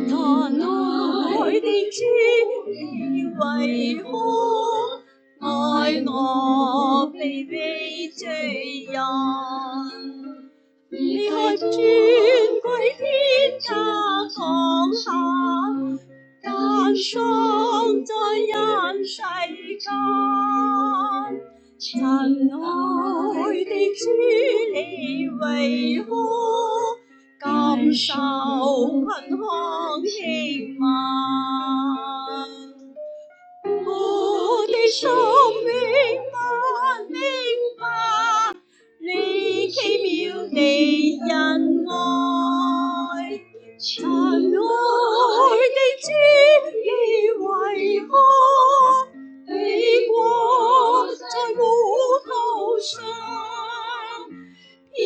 但愛的主，你為何愛我卑微罪人？你看尊貴天價降下，誕生在人世間。親愛的主，你為何甘受貧寒輕慢？我的生命不明白你奇妙的恩愛。親愛的主，你為何被掛在木頭上，遍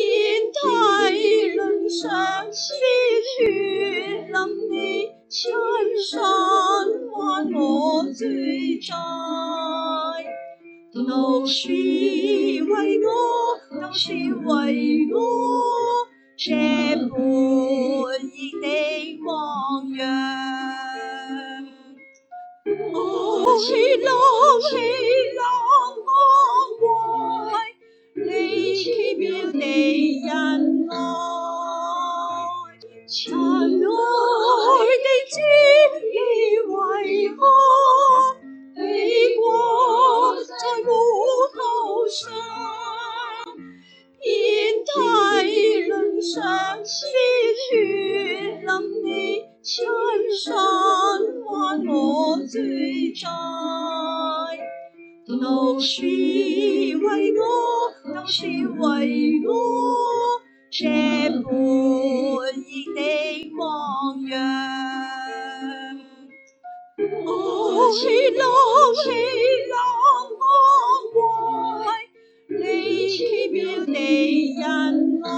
體鱗上鮮血淋你，親身還我罪債？都是為我，都是為我，這本應的榜樣。喜樂我愛，你奇妙的恩愛。親愛的主，你為何被掛在木頭上，遍體鱗上鮮血淋你，親身還我罪債？都是為我，都是為我，這本應的榜樣。喜樂我愛，你奇妙的恩愛。